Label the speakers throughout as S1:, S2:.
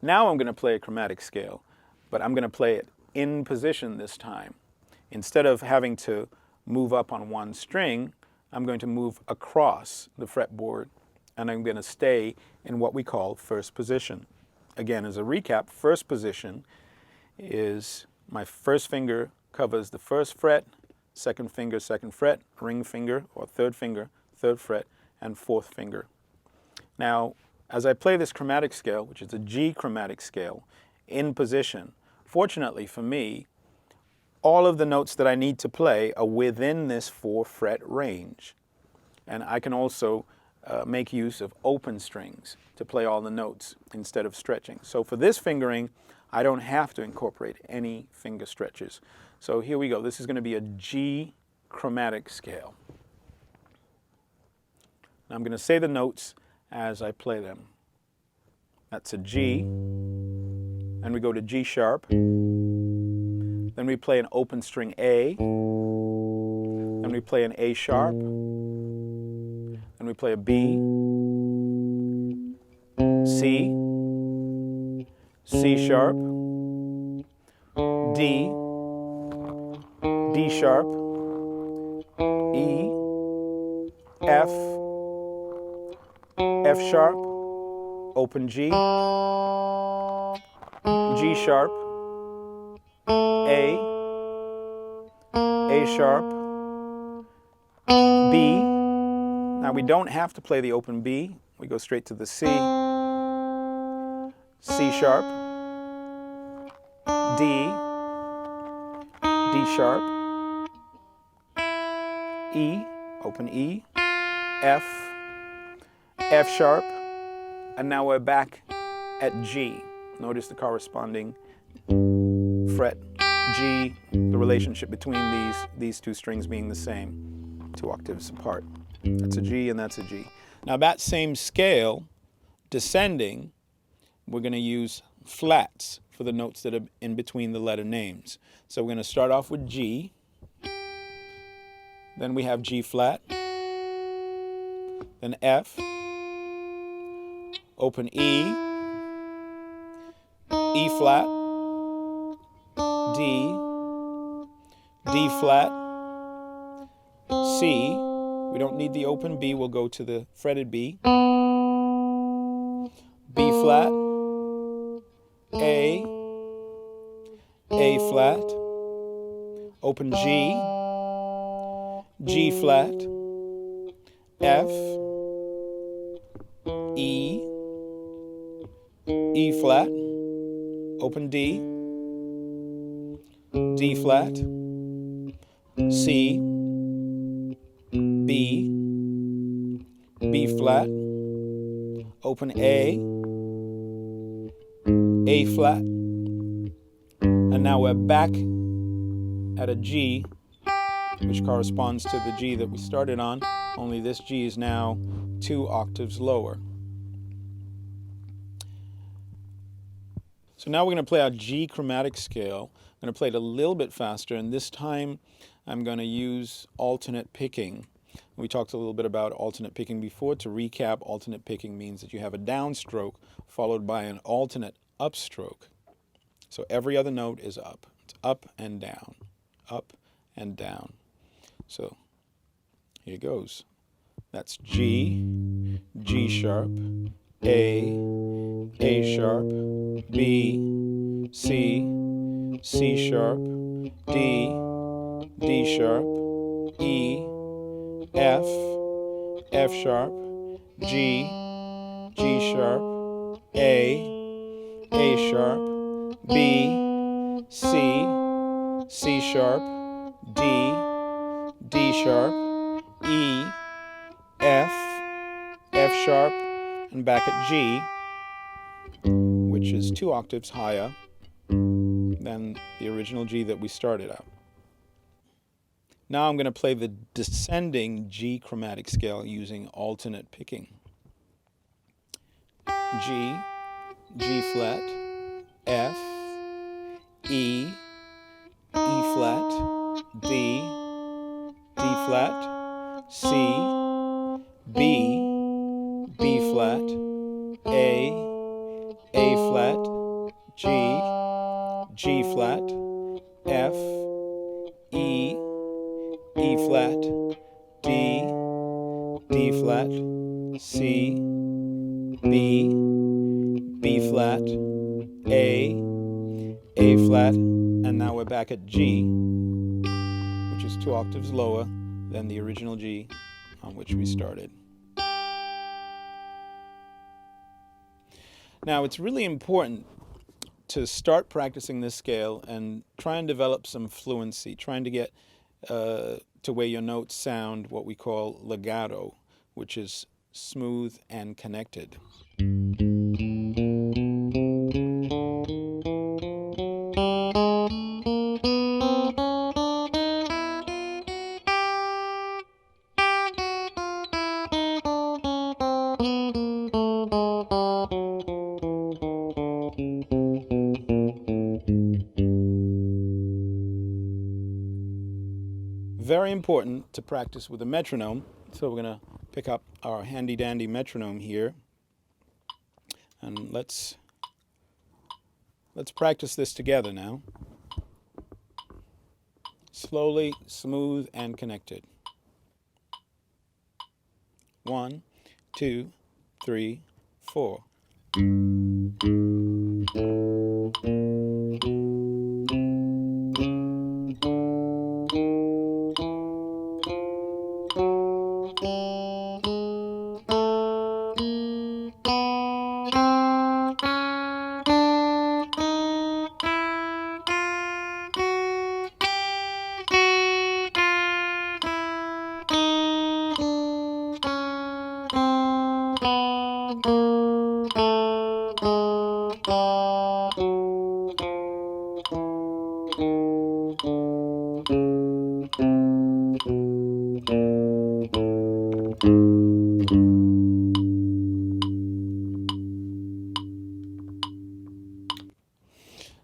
S1: Now I'm going to play a chromatic scale, but I'm going to play it in position this time. Instead of having to move up on one string, I'm going to move across the fretboard, and I'm going to stay in what we call first position. Again, as a recap, first position is my first finger covers the first fret, second finger, second fret, ring finger or third finger, third fret, and fourth finger. Now, as I play this chromatic scale, which is a G chromatic scale, in position, fortunately for me, all of the notes that I need to play are within this 4-fret range. And I can also make use of open strings to play all the notes instead of stretching. So for this fingering, I don't have to incorporate any finger stretches. So here we go. This is going to be a G chromatic scale. I'm going to say the notes as I play them. That's a G, and we go to G sharp. Then we play an open string A. Then we play an A sharp. Then we play a B, C, C sharp, D, D sharp, E, F, F sharp, open G, G sharp, A sharp, B. Now we don't have to play the open B. We go straight to the C, C sharp, D, D sharp, E, open E, F, F sharp, and now we're back at G. Notice the corresponding fret G, the relationship between these two strings being the same, 2 octaves apart. That's a G and that's a G. Now that same scale, descending, we're going to use flats for the notes that are in between the letter names. So we're going to start off with G, then we have G flat, then F, open E, E flat, D, D flat, C. We don't need the open B, we'll go to the fretted B, B flat, A flat, open G, G flat, F, E, E flat, open D, D flat, C, B, B flat, open A flat, and now we're back at a G, which corresponds to the G that we started on, only this G is now 2 octaves lower. So now we're going to play our G chromatic scale. I'm going to play it a little bit faster, and this time I'm going to use alternate picking. We talked a little bit about alternate picking before. To recap, alternate picking means that you have a downstroke followed by an alternate upstroke. So every other note is up. It's up and down, up and down. So here goes. That's G, G sharp, A sharp, B, C, C sharp, D, D sharp, E, F, F sharp, G, G sharp, A sharp, B, C, C sharp, D, D sharp, E, F sharp, and back at G, which is 2 octaves higher than the original G that we started out. Now I'm going to play the descending G chromatic scale using alternate picking. G, G flat, F, E, E flat, D, D flat, C, B flat, A flat, G, G flat, F, E, E flat, D, D flat, C, B, B flat, A flat, and now we're back at G, which is 2 octaves lower than the original G on which we started. Now, it's really important to start practicing this scale and try and develop some fluency, trying to get to where your notes sound what we call legato, which is smooth and connected. Very important to practice with a metronome, so we're going to pick up our handy dandy metronome here, and let's practice this together now. Slowly, smooth, and connected. 1, 2, 3, 4.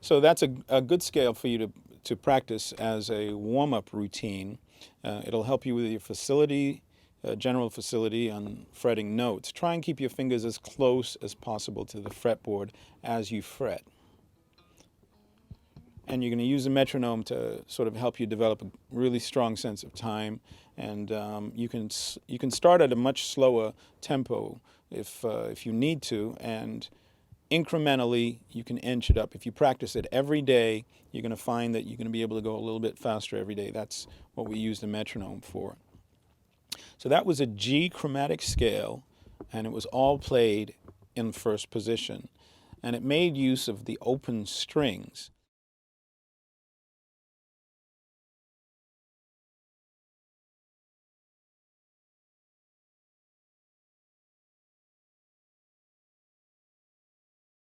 S1: So that's a good scale for you to practice as a warm-up routine. It'll help you with your facility, general facility on fretting notes. Try and keep your fingers as close as possible to the fretboard as you fret. And you're going to use a metronome to sort of help you develop a really strong sense of time. And you can start at a much slower tempo if you need to, and incrementally you can inch it up. If you practice it every day, you're going to find that you're going to be able to go a little bit faster every day. That's what we use the metronome for. So that was a G chromatic scale, and it was all played in first position. And it made use of the open strings.